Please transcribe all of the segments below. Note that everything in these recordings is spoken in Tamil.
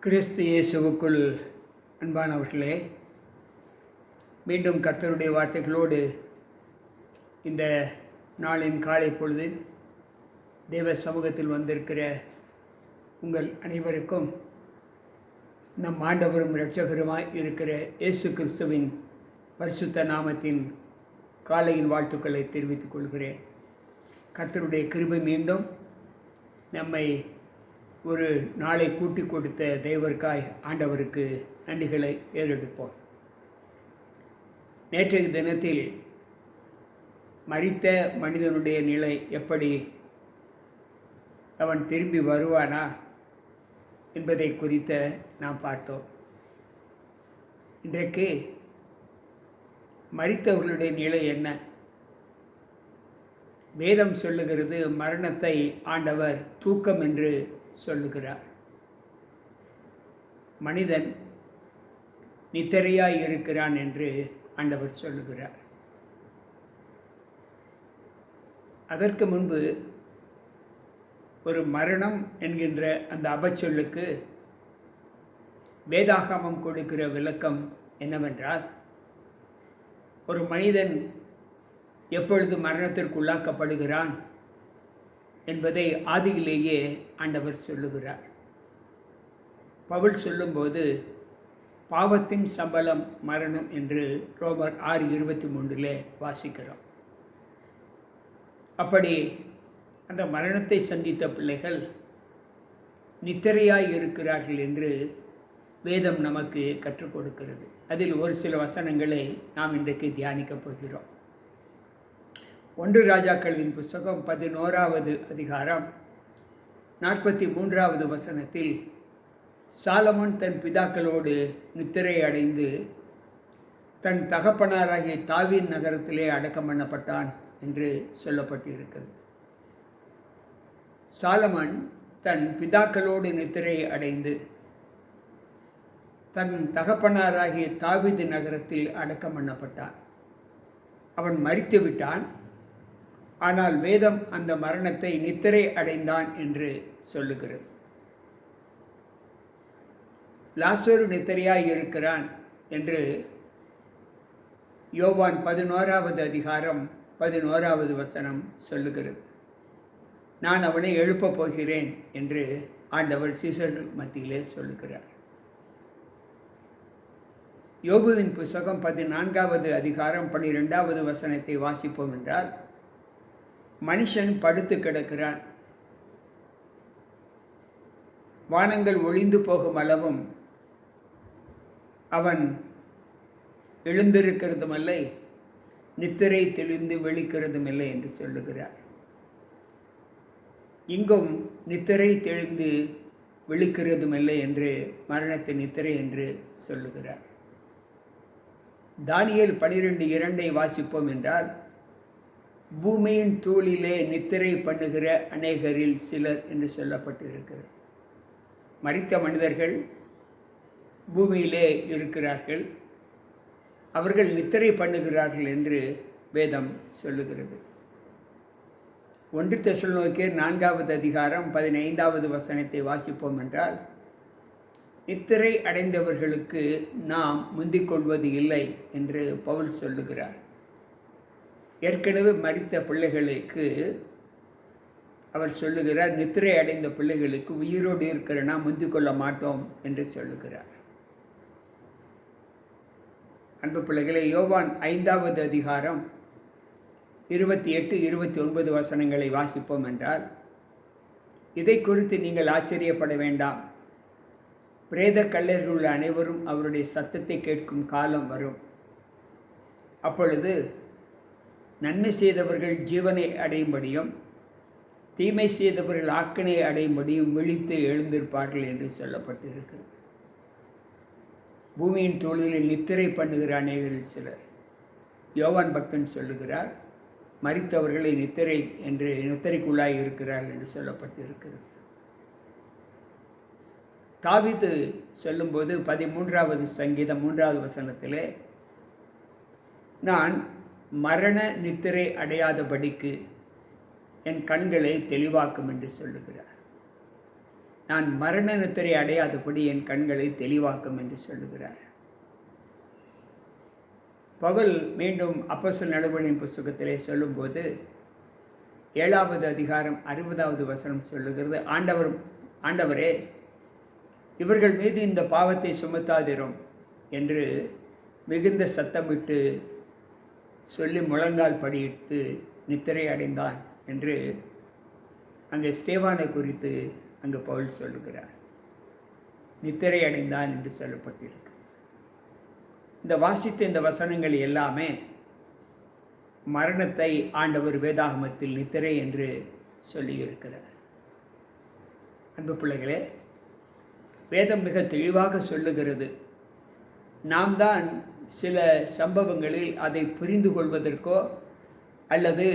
கிறிஸ்து இயேசுவுக்குள் அன்பானவர்களே, மீண்டும் கர்த்தருடைய வார்த்தைகளோடு இந்த நாளின் காலை பொழுதில் தேவ சமூகத்தில் வந்திருக்கிற உங்கள் அனைவருக்கும் நம் ஆண்டவரும் இரட்சகருமாய் இருக்கிற இயேசு கிறிஸ்துவின் பரிசுத்த நாமத்தின் காலையின் வாழ்த்துக்களை தெரிவித்துக் கொள்கிறேன். கர்த்தருடைய கிருபை மீண்டும் நம்மை ஒரு நாளை கூட்டி கொடுத்த தேவருக்காய் ஆண்டவருக்கு நன்றிகளை ஏறெடுப்போம். நேற்றைய தினத்தில் மரித்த மனிதனுடைய நிலை எப்படி, அவன் திரும்பி வருவானா என்பதை குறித்த நாம் பார்த்தோம். இன்றைக்கு மரித்தவர்களுடைய நிலை என்ன? வேதம் சொல்லுகிறது, மரணத்தை ஆண்டவர் தூக்கம் என்று சொல்லுகிறார். மனிதன் நித்திரையாய் இருக்கிறான் என்று ஆண்டவர் சொல்லுகிறார். அதற்கு முன்பு ஒரு மரணம் என்கின்ற அந்த அபச்சொல்லுக்கு வேதாகமம் கொடுக்கிற விளக்கம் என்னவென்றால், ஒரு மனிதன் எப்பொழுது மரணத்திற்குள்ளாக்கப்படுகிறான் என்பதை ஆதியிலேயே ஆண்டவர் சொல்லுகிறார். பவுல் சொல்லும்போது பாவத்தின் சம்பளம் மரணம் என்று ரோமர் 6:23 வாசிக்கிறோம். அப்படி அந்த மரணத்தை சந்தித்த பிள்ளைகள் நித்திரையாய் இருக்கிறார்கள் என்று வேதம் நமக்கு கற்றுக் கொடுக்கிறது. அதில் ஒரு சில வசனங்களை நாம் இன்றைக்கு தியானிக்கப் போகிறோம். 1 ராஜாக்களின் புஸ்தகம் 11வது அதிகாரம் 43வது வசனத்தில், சாலமோன் தன் பிதாக்களோடு நித்திரை அடைந்து தன் தகப்பனாராகிய தாவீது நகரத்திலே அடக்கம் பண்ணப்பட்டான் என்று சொல்லப்பட்டிருக்கிறது. சாலமோன் தன் பிதாக்களோடு நித்திரை அடைந்து தன் தகப்பனாராகிய தாவீது நகரத்தில் அடக்கம் பண்ணப்பட்டான். அவன் மரித்து விட்டான். ஆனால் வேதம் அந்த மரணத்தை நித்திரை அடைந்தான் என்று சொல்லுகிறது. லாசரு நித்திரையாய் இருக்கிறான் என்று யோவான் 11வது அதிகாரம் 11வது வசனம் சொல்லுகிறது. நான் அவனை எழுப்பப் போகிறேன் என்று ஆண்டவர் சீசர்கள் மத்தியிலே சொல்லுகிறார். யோபுவின் புஸ்தகம் 14வது அதிகாரம் 12வது வசனத்தை வாசிப்போம் என்றால், மனுஷன் படுத்து கிடக்கிறான், வானங்கள் ஒளிந்து போகும் அளவும் அவன் எழுந்திருக்கிறதுமில்லை, நித்திரை தெளிந்து விழிக்கிறதுமில்லை என்று சொல்லுகிறார். இங்கும் நித்திரை தெளிந்து விழிக்கிறதுமில்லை என்று மரணத்தை நித்திரை என்று சொல்லுகிறார். தானியேல் 12:2 வாசிப்போம் என்றால், பூமியின் தூளிலே நித்திரை பண்ணுகிற அநேகரில் சிலர் என்று சொல்லப்பட்டு இருக்கிறது. மரித்த மனிதர்கள் பூமியிலே இருக்கிறார்கள், அவர்கள் நித்திரை பண்ணுகிறார்கள் என்று வேதம் சொல்லுகிறது. 1 தெசலோனிக்கேயர் 4வது அதிகாரம் 15வது வசனத்தை வாசிப்போம் என்றால், நித்திரை அடைந்தவர்களுக்கு நாம் முந்திக் கொள்வது இல்லை என்று பவுல் சொல்லுகிறார். ஏற்கனவே மரித்த பிள்ளைகளுக்கு அவர் சொல்லுகிறார், நித்திரை அடைந்த பிள்ளைகளுக்கு உயிரோடு இருக்கிற நாம் முந்திக் கொள்ள மாட்டோம் என்று சொல்லுகிறார். அன்பு பிள்ளைகளை, யோவான் 5வது அதிகாரம் 28, 29 வசனங்களை வாசிப்போம் என்றால், இதை குறித்து நீங்கள் ஆச்சரியப்பட வேண்டாம், பிரேத கல்லறையில் உள்ள அனைவரும் அவருடைய சத்தத்தை கேட்கும் காலம் வரும். அப்பொழுது நன்மை செய்தவர்கள் ஜீவனை அடையும்படியும் தீமை செய்தவர்கள் ஆக்கினை அடையும்படியும் விழித்து எழுந்திருப்பார்கள் என்று சொல்லப்பட்டு இருக்கிறது. பூமியின் தோளில் நித்திரை பண்ணுகிற அநேகரில் சிலர். யோவான் பக்தன் சொல்லுகிறார், மரித்தவர்களை நித்திரை என்று நித்திரைக்குள்ளாய் இருக்கிறார்கள் என்று சொல்லப்பட்டு இருக்கிறது. தாவீது சொல்லும்போது 13வது சங்கீதம் 3வது வசனத்திலே, நான் மரண நித்திரை அடையாதபடிக்கு என் கண்களை தெளிவாக்கும் என்று சொல்லுகிறார். நான் மரண நித்திரை அடையாதபடி என் கண்களை தெளிவாக்கும் என்று சொல்லுகிறார். பவுல் மீண்டும் அப்போஸ்தலர் நடபடிகளின் புஸ்தகத்திலே சொல்லும்போது 7வது அதிகாரம் 60வது வசனம் சொல்லுகிறது, ஆண்டவரே இவர்கள் மீது இந்த பாவத்தை சுமத்தாதிரும் என்று மிகுந்த சத்தமிட்டு சொல்லி முழங்கால் படியிட்டு நித்திரை அடைந்தான் என்று அங்கே ஸ்தேவானை குறித்து அங்கு பவுல் சொல்லுகிறார். நித்திரை அடைந்தான் என்று சொல்லப்பட்டிருக்கு. இந்த வாசித்த இந்த வசனங்கள் எல்லாமே மரணத்தை ஆண்டவர் வேதாகமத்தில் நித்திரை என்று சொல்லியிருக்கிறார். அன்பு பிள்ளைகளே, வேதம் மிக தெளிவாக சொல்லுகிறது. நாம் தான் சில சம்பவங்களில் அதை புரிந்து கொள்வதற்கோ அல்லது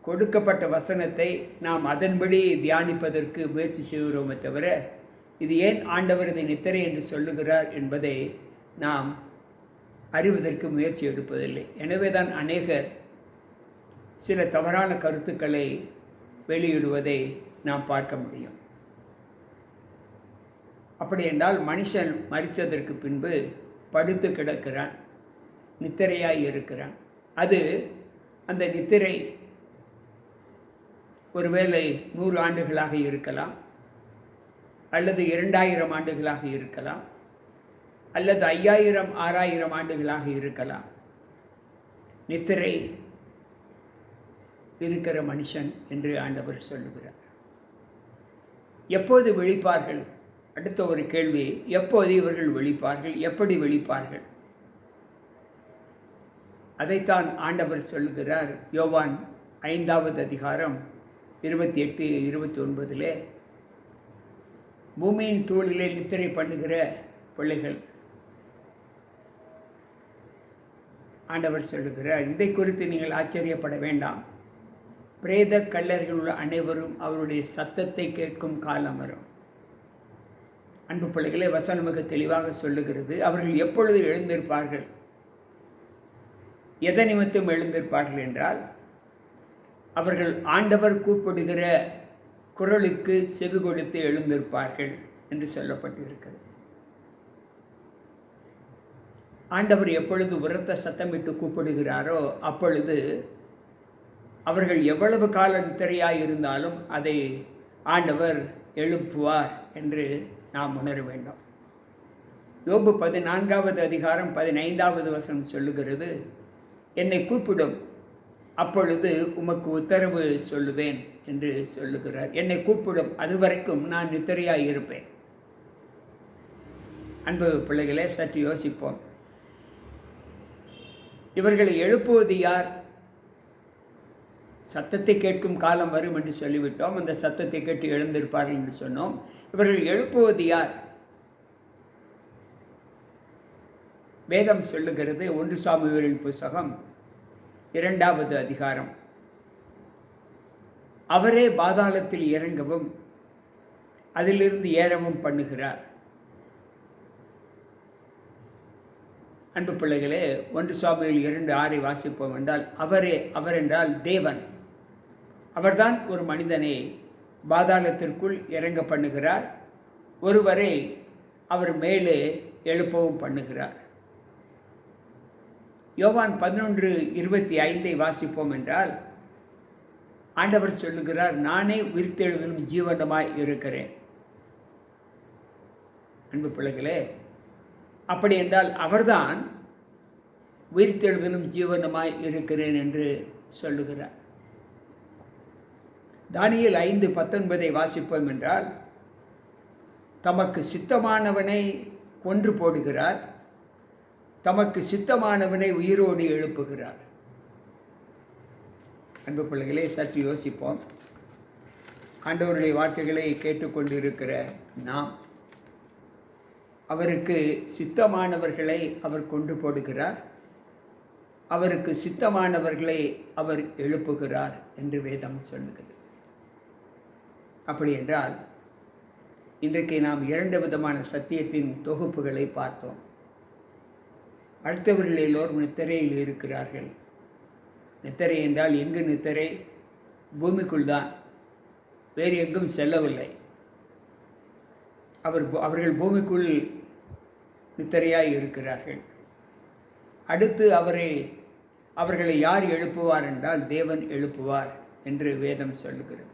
கொடுக்கப்பட்ட வசனத்தை நாம் அதன்படி தியானிப்பதற்கு முயற்சி செய்கிறோமே தவிர, இது ஏன் ஆண்டவர் இதை நித்திரை என்று சொல்லுகிறார் என்பதை நாம் அறிவதற்கு முயற்சி எடுப்பதில்லை. எனவே தான் அநேகர் சில தவறான கருத்துக்களை வெளியிடுவதை நாம் பார்க்க முடியும். அப்படி என்றால் மனுஷன் மரித்ததற்கு பின்பு படுத்து கிடக்கிறான், நித்திரையாய் இருக்கிறான். அந்த நித்திரை ஒருவேளை 100 ஆண்டுகளாக இருக்கலாம், அல்லது 2000 ஆண்டுகளாக இருக்கலாம், அல்லது 5000 6000 ஆண்டுகளாக இருக்கலாம். நித்திரை இருக்கிற மனுஷன் என்று ஆண்டவர் சொல்லுகிறார். எப்போது விழிப்பார்கள்? அடுத்த ஒரு கேள்வி, எப்போது இவர்கள் விழிப்பார்கள்? எப்படி விழிப்பார்கள்? அதைத்தான் ஆண்டவர் சொல்லுகிறார். யோவான் 5வது அதிகாரம் 28 29 பூமியின் தூளிலே நித்திரை பண்ணுகிற பிள்ளைகள் ஆண்டவர் சொல்லுகிறார், இதை குறித்து நீங்கள் ஆச்சரியப்பட வேண்டாம். பிரேத கல்லறைகள் அனைவரும் அவருடைய சத்தத்தை கேட்கும் காலம் வரும். அன்பு பிள்ளைகளை, வசனம் மிக தெளிவாக சொல்லுகிறது. அவர்கள் எப்பொழுது எழுந்திருப்பார்கள்? எதை நிமித்தம் எழுந்திருப்பார்கள் என்றால், அவர்கள் ஆண்டவர் கூப்பிடுகிற குரலுக்கு செவி கொடுத்து எழுந்திருப்பார்கள் என்று சொல்லப்பட்டிருக்கிறது. ஆண்டவர் எப்பொழுது உரத்த சத்தமிட்டு கூப்பிடுகிறாரோ அப்பொழுது அவர்கள் எவ்வளவு கால நித்திரையாய் இருந்தாலும் அதை ஆண்டவர் எழுப்புவார் என்று நாம் உணர வேண்டும். யோபு 14வது அதிகாரம் 15வது வசனம் சொல்லுகிறது, என்னை கூப்பிடும், அப்பொழுது உமக்கு உத்தரவு சொல்லுவேன் என்று சொல்லுகிறார். என்னை கூப்பிடும், அதுவரைக்கும் நான் நித்திரையாய் இருப்பேன். அன்பு பிள்ளைகளே, சற்று யோசிப்போம். இவர்களை எழுப்புவது யார்? சத்தத்தை கேட்கும் காலம் வரும் என்று சொல்லிவிட்டோம். அந்த சத்தத்தை கேட்டு எழுந்திருப்பார்கள் என்று சொன்னோம். இவர்கள் எழுப்புவது யார்? வேதம் சொல்லுகிறது, 1 சாமுவேலின் புஸ்தகம் 2வது அதிகாரம், அவரே பாதாளத்தில் இறங்கவும் அதிலிருந்து ஏறவும் பண்ணுகிறார். அன்பு பிள்ளைகளே, 1 சாமுவேல் 2:6 வாசிப்போம் என்றால், அவர் என்றால் தேவன். அவர்தான் ஒரு மனிதனை பாதாளத்திற்குள் இறங்க பண்ணுகிறார். ஒருவரை அவர் மேலே எழுப்பவும் பண்ணுகிறார். யோவான் 11:25 வாசிப்போம் என்றால், ஆண்டவர் சொல்லுகிறார், நானே உயிர்த்தெழுதலும் ஜீவனுமாய் இருக்கிறேன். அன்பு பிள்ளைகளே, அப்படி என்றால் அவர்தான் உயிர்த்தெழுதலும் ஜீவனுமாய் இருக்கிறேன் என்று சொல்லுகிறார். தானியேல் 5:19 வாசிப்போம் என்றால், தமக்கு சித்தமானவனை கொன்று போடுகிறார், தமக்கு சித்தமானவனை உயிரோடு எழுப்புகிறார். அன்பு பிள்ளைகளே, சற்று யோசிப்போம். ஆண்டவருடைய வார்த்தைகளை கேட்டுக்கொண்டிருக்கிற நாம், அவருக்கு சித்தமானவர்களை அவர் கொன்று போடுகிறார், அவருக்கு சித்தமானவர்களை அவர் எழுப்புகிறார் என்று வேதம் சொல்லுகிறது. அப்படி என்றால் இன்றைக்கு நாம் 2 விதமான சத்தியத்தின் தொகுப்புகளை பார்த்தோம். அடுத்தவர்கள் எல்லோரும் நித்திரையில் இருக்கிறார்கள். நித்திரை என்றால் எங்கு நித்திரை? பூமிக்குள் தான், வேறு எங்கும் செல்லவில்லை. அவர்கள் பூமிக்குள் நித்திரையாய் இருக்கிறார்கள். அடுத்து அவர்களை யார் எழுப்புவார் என்றால் தேவன் எழுப்புவார் என்று வேதம் சொல்லுகிறது.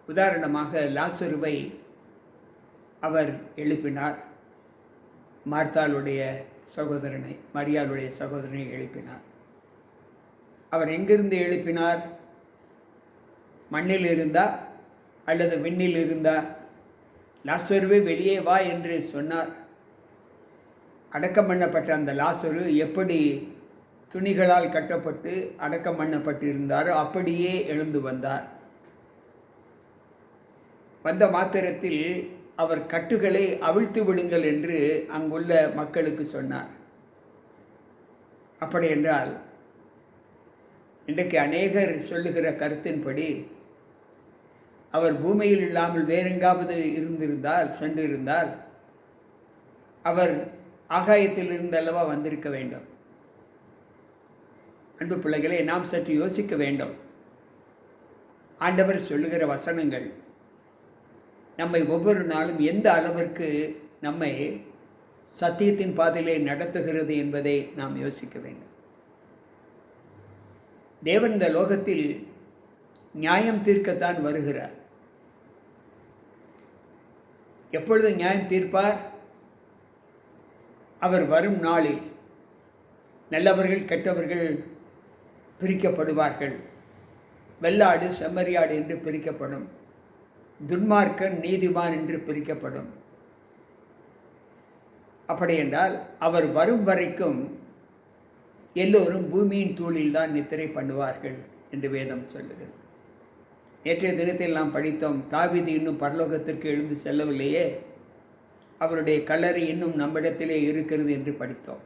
உதாரணமாக லாசருவை அவர் எழுப்பினார். மரியாளுடைய சகோதரனை எழுப்பினார். அவர் எங்கிருந்து எழுப்பினார்? மண்ணில் இருந்தா அல்லது விண்ணில் இருந்தா? லாசருவே வெளியே வா என்று சொன்னார். அடக்கம் பண்ணப்பட்ட அந்த லாசரு எப்படி துணிகளால் கட்டப்பட்டு அடக்கம் பண்ணப்பட்டு இருந்தாரோ அப்படியே எழுந்து வந்தார். வந்த மாத்திரத்தில் அவர் கட்டுகளை அவிழ்த்து விடுங்கள் என்று அங்குள்ள மக்களுக்கு சொன்னார். அப்படி என்றால் இன்றைக்கு அநேகர் சொல்லுகிற கருத்தின்படி அவர் பூமியில் இல்லாமல் வேறெங்காவது சென்றிருந்தால் அவர் ஆகாயத்தில் இருந்தல்லவா வந்திருக்க வேண்டும். அன்பு பிள்ளைகளை, நாம் சற்று யோசிக்க வேண்டும். ஆண்டவர் சொல்லுகிற வசனங்கள் நம்மை ஒவ்வொரு நாளும் எந்த அளவிற்கு நம்மை சத்தியத்தின் பாதையிலே நடத்துகிறது என்பதை நாம் யோசிக்க வேண்டும். தேவன் இந்த லோகத்தில் நியாயம் தீர்க்கத்தான் வருகிறார். எப்பொழுது நியாயம் தீர்ப்பார்? அவர் வரும் நாளில் நல்லவர்கள் கெட்டவர்கள் பிரிக்கப்படுவார்கள். வெள்ளாடு செம்மறியாடு என்று பிரிக்கப்படும். துன்மார்க்கன் நீதிமான் என்று பிரிக்கப்படும். அப்படி என்றால் அவர் வரும் வரைக்கும் எல்லோரும் பூமியின் தூளில் தான் நித்திரை பண்ணுவார்கள் என்று வேதம் சொல்லுகிறது. நேற்றைய தினத்தில் நாம் படித்தோம், தாவீது இன்னும் பரலோகத்திற்கு எழுந்து செல்லவில்லையே, அவருடைய கல்லறை இன்னும் நம்மிடத்திலே இருக்கிறது என்று படித்தோம்.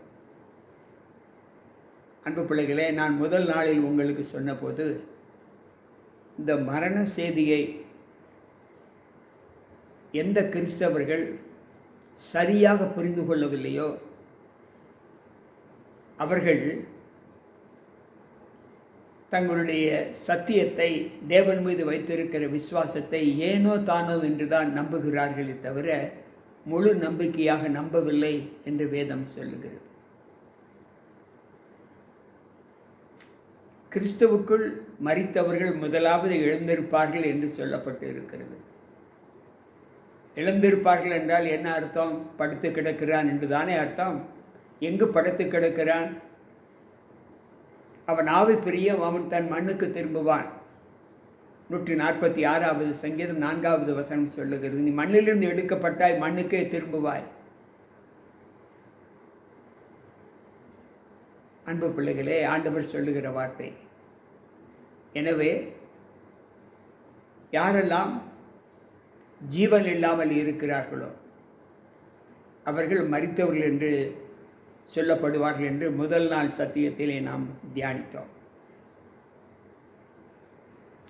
அன்பு பிள்ளைகளே, நான் முதல் நாளில் உங்களுக்கு சொன்னபோது இந்த மரண செய்தியை எந்த கிறிஸ்தவர்கள் சரியாக புரிந்து கொள்ளவில்லையோ அவர்கள் தங்களுடைய சத்தியத்தை, தேவன் மீது வைத்திருக்கிற விசுவாசத்தை ஏனோ தானோ என்றுதான் நம்புகிறார்களே தவிர முழு நம்பிக்கையாக நம்பவில்லை என்று வேதம் சொல்லுகிறது. கிறிஸ்துவுக்குள் மரித்தவர்கள் முதலாவது எழுந்திருப்பார்கள் என்று சொல்லப்பட்டு இருக்கிறது. எழுந்திருப்பார்கள் என்றால் என்ன அர்த்தம்? படுத்து கிடக்கிறான் என்று தானே அர்த்தம். எங்கு படுத்து கிடக்கிறான்? அவன் ஆவி பிரியம், அவன் தன் மண்ணுக்கு திரும்புவான். 146வது சங்கீதம் 4வது வசனம் சொல்லுகிறது, நீ மண்ணிலிருந்து எடுக்கப்பட்டாய், மண்ணுக்கே திரும்புவாய். அன்பு பிள்ளைகளே, ஆண்டவர் சொல்லுகிற வார்த்தை. எனவே யாரெல்லாம் ஜீவன் இல்லாமல் இருக்கிறார்களோ அவர்கள் மரித்தவர்கள் என்று சொல்லப்படுவார்கள் என்று முதல் நாள் சத்தியத்திலே நாம் தியானித்தோம்.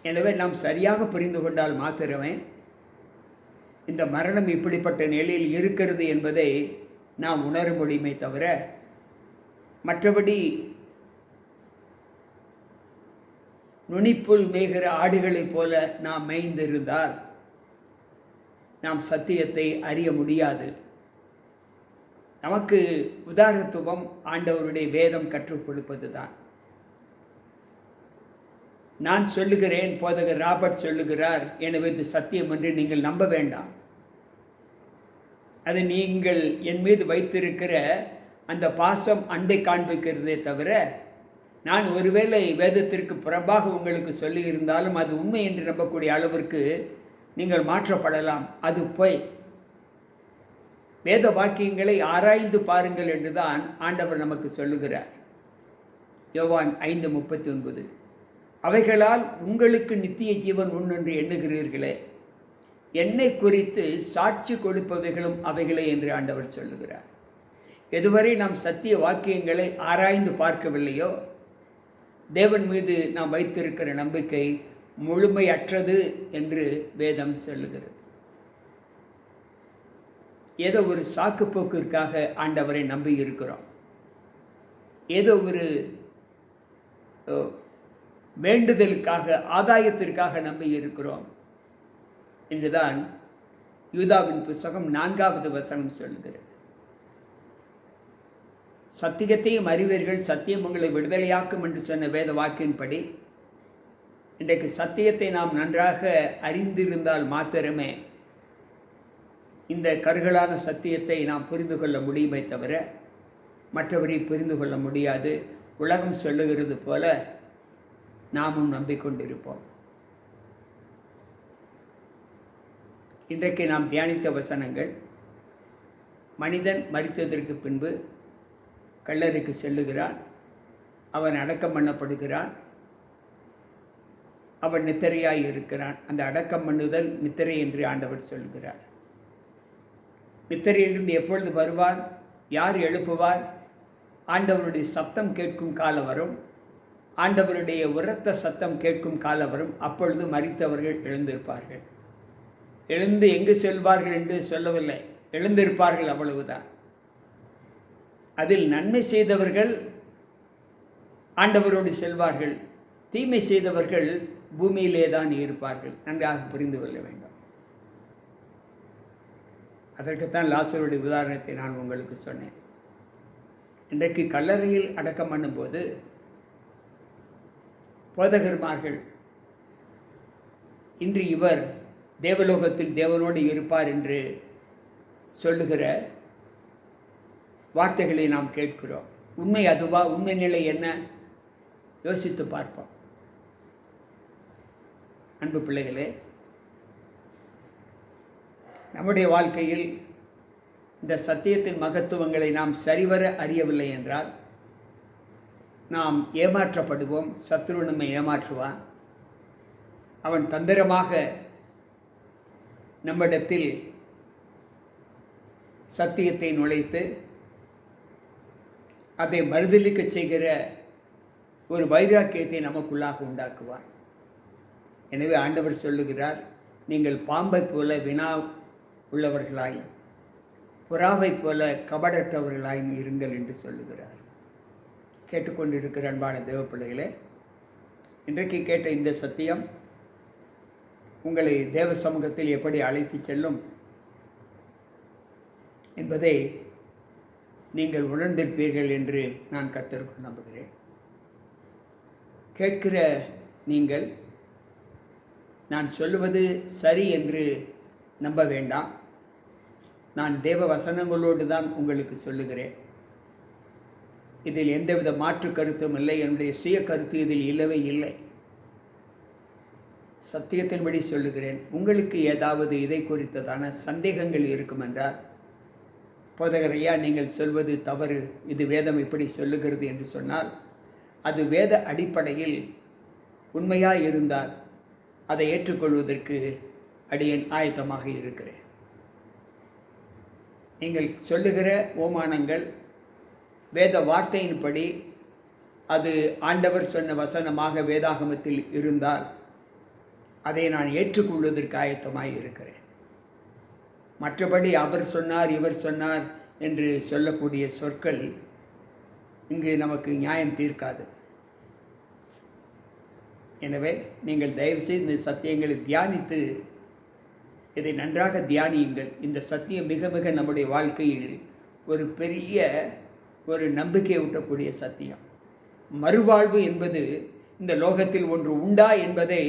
எனவே நாம் சரியாக புரிந்து கொண்டால் மாத்திரமே இந்த மரணம் இப்படிப்பட்ட நிலையில் இருக்கிறது என்பதை நாம் உணர முடியுமே தவிர, மற்றபடி நுனிப்புல் மேய்கிற ஆடுகளைப் போல நாம் மேய்ந்திருந்தால் நாம் சத்தியத்தை அறிய முடியாது. நமக்கு உதாரணத்துவம் ஆண்டவருடைய வேதம் கற்றுக் கொடுப்பது தான். நான் சொல்லுகிறேன், போதகர் ராபர்ட் சொல்லுகிறார், எனவே இது சத்தியம் என்று நீங்கள் நம்ப வேண்டாம். அது நீங்கள் என் மீது வைத்திருக்கிற அந்த பாசம் அன்பை காண்பிக்கிறதே தவிர, நான் ஒருவேளை வேதத்திற்கு புறம்பாக உங்களுக்கு சொல்லியிருந்தாலும் அது உண்மை என்று நம்பக்கூடிய அளவிற்கு நீங்கள் மாற்றப்படலாம். அது போய் வேத வாக்கியங்களை ஆராய்ந்து பாருங்கள் என்றுதான் ஆண்டவர் நமக்கு சொல்லுகிறார். யோவான் 5:39, அவைகளால் உங்களுக்கு நித்திய ஜீவன் உண்டு என்று எண்ணுகிறீர்களே, என்னை குறித்து சாட்சி கொடுப்பவைகளும் அவைகளே என்று ஆண்டவர் சொல்லுகிறார். எதுவரை நாம் சத்திய வாக்கியங்களை ஆராய்ந்து பார்க்கவில்லையோ தேவன் மீது நாம் வைத்திருக்கிற நம்பிக்கை முழுமையற்றது என்று வேதம் சொல்லுகிறது. ஏதோ ஒரு சாக்குப்போக்கிற்காக ஆண்டவரை நம்பி இருக்கிறோம், ஏதோ ஒரு வேண்டுதலுக்காக, ஆதாயத்திற்காக நம்பி இருக்கிறோம் என்றுதான் யூதாவின் புஸ்தகம் 4வது வசனம் சொல்கிறது. சத்தியத்தையும் அறிவீர்கள், சத்தியம் உங்களை விடுதலையாக்கும் என்று சொன்ன வேத வாக்கின்படி இன்றைக்கு சத்தியத்தை நாம் நன்றாக அறிந்திருந்தால் மாத்திரமே இந்த கருகலான சத்தியத்தை நாம் புரிந்து கொள்ள முடியுமே தவிர மற்றவரை புரிந்து கொள்ள முடியாது. உலகம் சொல்லுகிறது போல நாமும் நம்பிக்கொண்டிருப்போம். இன்றைக்கு நாம் தியானித்த வசனங்கள், மனிதன் மரித்ததற்கு பின்பு கல்லறைக்கு செல்லுகிறான், அவன் அடக்கம் பண்ணப்படுகிறான், அவன் நித்திரையாய் இருக்கிறான். அந்த அடக்கம் பண்ணுதல் நித்திரை என்று ஆண்டவர் சொல்கிறார். நித்திரையிலிருந்து எப்பொழுது வருவார்? யார் எழுப்புவார்? ஆண்டவருடைய சத்தம் கேட்கும் காலம் வரும், ஆண்டவருடைய உரத்த சத்தம் கேட்கும் காலம் வரும். அப்பொழுது மரித்தவர்கள் எழுந்திருப்பார்கள். எழுந்து எங்கு செல்வார்கள் என்று சொல்லவில்லை, எழுந்திருப்பார்கள், அவ்வளவுதான். அதில் நன்மை செய்தவர்கள் ஆண்டவரோடு செல்வார்கள், தீமை செய்தவர்கள் பூமியிலே தான் இருப்பார்கள். நன்றாக புரிந்து கொள்ள வேண்டும். அதற்குத்தான் லாசருடைய உதாரணத்தை நான் உங்களுக்கு சொன்னேன். இன்றைக்கு கல்லறையில் அடக்கம் பண்ணும்போது போதகர்மார்கள் இன்று இவர் தேவலோகத்தில் தேவனோடு இருப்பார் என்று சொல்லுகிற வார்த்தைகளை நாம் கேட்கிறோம். உண்மை அதுவா? உண்மை நிலை என்ன? யோசித்து பார்ப்போம். அன்பு பிள்ளைகளே, நம்முடைய வாழ்க்கையில் இந்த சத்தியத்தின் மகத்துவங்களை நாம் சரிவர அறியவில்லை என்றால் நாம் ஏமாற்றப்படுவோம். சத்துரு நம்மை ஏமாற்றுவான். அவன் தந்திரமாக நம்மிடத்தில் சத்தியத்தை நுழைத்து அதை மறுதலிக்க செய்கிற ஒரு வைராக்கியத்தை நமக்குள்ளாக உண்டாக்குவார். எனவே ஆண்டவர் சொல்லுகிறார், நீங்கள் பாம்பை போல வினா உள்ளவர்களாயும் புறாவை போல கபடற்றவர்களாயும் இருங்கள் என்று சொல்லுகிறார். கேட்டுக்கொண்டிருக்கிற அன்பான தேவ பிள்ளைகளே, இன்றைக்கு கேட்ட இந்த சத்தியம் உங்களை தேவ சமூகத்தில் எப்படி அழைத்து செல்லும் என்பதை நீங்கள் உணர்ந்திருப்பீர்கள் என்று நான் கர்த்தருக்குள் நம்புகிறேன். கேட்கிற நீங்கள் நான் சொல்லுவது சரி என்று நம்ப வேண்டாம். நான் தேவ வசனங்களோடு தான் உங்களுக்கு சொல்லுகிறேன். இதில் எந்தவித மாற்று கருத்தும் இல்லை. என்னுடைய சுய கருத்து இதில் இல்லவே இல்லை. சத்தியத்தின்படி சொல்லுகிறேன். உங்களுக்கு ஏதாவது இதை குறித்ததான சந்தேகங்கள் இருக்கும் என்றால், போதகரையா நீங்கள் சொல்வது தவறு, இது வேதம் இப்படி சொல்லுகிறது என்று சொன்னால், அது வேத அடிப்படையில் உண்மையாக இருந்தால் அதை ஏற்றுக்கொள்வதற்கு அடியேன் ஆயத்தமாக இருக்கிறேன். நீங்கள் சொல்லுகிற ஓமானங்கள் வேத வார்த்தையின்படி அது ஆண்டவர் சொன்ன வசனமாக வேதாகமத்தில் இருந்தால் அதை நான் ஏற்றுக்கொள்வதற்கு ஆயத்தமாக இருக்கிறேன். மற்றபடி அவர் சொன்னார், இவர் சொன்னார் என்று சொல்லக்கூடிய சொற்கள் இங்கு நமக்கு நியாயம் தீர்க்காது. எனவே நீங்கள் தயவுசெய்து இந்த சத்தியங்களை தியானித்து இதை நன்றாக தியானியுங்கள். இந்த சத்தியம் மிக மிக நம்முடைய வாழ்க்கையில் ஒரு பெரிய ஒரு நம்பிக்கை ஊட்டக்கூடிய சத்தியம். மறுவாழ்வு என்பது இந்த லோகத்தில் ஒன்று உண்டா என்பதை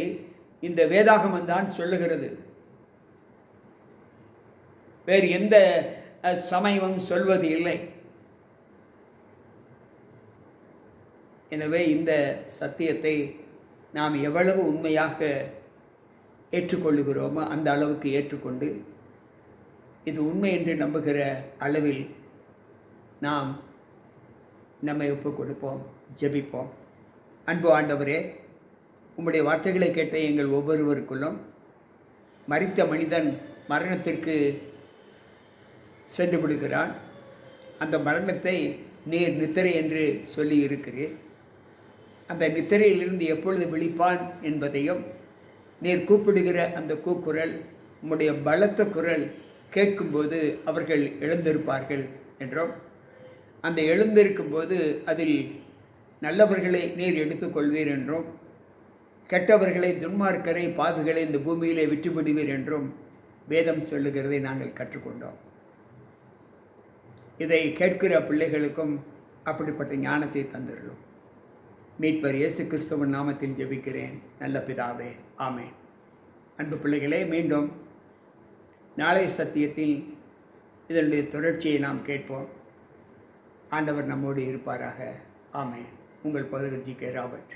இந்த வேதாகமம் தான் சொல்லுகிறது. வேறு எந்த சமயமும் சொல்வது இல்லை. எனவே இந்த சத்தியத்தை நாம் எவ்வளவு உண்மையாக ஏற்றுக்கொள்ளுகிறோமோ அந்த அளவுக்கு ஏற்றுக்கொண்டு இது உண்மை என்று நம்புகிற அளவில் நாம் நம்மை ஒப்புக் கொடுப்போம், ஜெபிப்போம். அன்பு ஆண்டவரே, உம்முடைய வார்த்தைகளை கேட்ட எங்கள் ஒவ்வொருவருக்குள்ளும் மரித்த மனிதன் மரணத்திற்கு சென்று விடுகிறான். அந்த மரணத்தை நீர் நித்திரை என்று சொல்லி இருக்கிறீர். அந்த நித்திரையிலிருந்து எப்பொழுது விழிப்பான் என்பதையும், நீர் கூப்பிடுகிற அந்த கூக்குரல் உம்முடைய பலத்த குரல் கேட்கும்போது அவர்கள் எழுந்திருப்பார்கள் என்றும், அந்த எழுந்திருக்கும்போது அதில் நல்லவர்களை நீர் எடுத்துக்கொள்வீர் என்றும், கெட்டவர்களை, துன்மார்க்கரை, பாவிகளை இந்த பூமியிலே விட்டுவிடுவீர் என்றும் வேதம் சொல்லுகிறதை நாங்கள் கற்றுக்கொண்டோம். இதை கேட்கிற பிள்ளைகளுக்கும் அப்படிப்பட்ட ஞானத்தை தந்திருளும். மீட்பர் இயேசு கிறிஸ்துவின் நாமத்தில் ஜெபிக்கிறேன் நல்ல பிதாவே, ஆமென். அன்பு பிள்ளைகளே, மீண்டும் நாளை சத்தியத்தில் இதனுடைய தொடர்ச்சியை நாம் கேட்போம். ஆண்டவர் நம்மோடு இருப்பாராக. ஆமென். உங்கள் பதவி ஜி.கே. ராபர்ட்.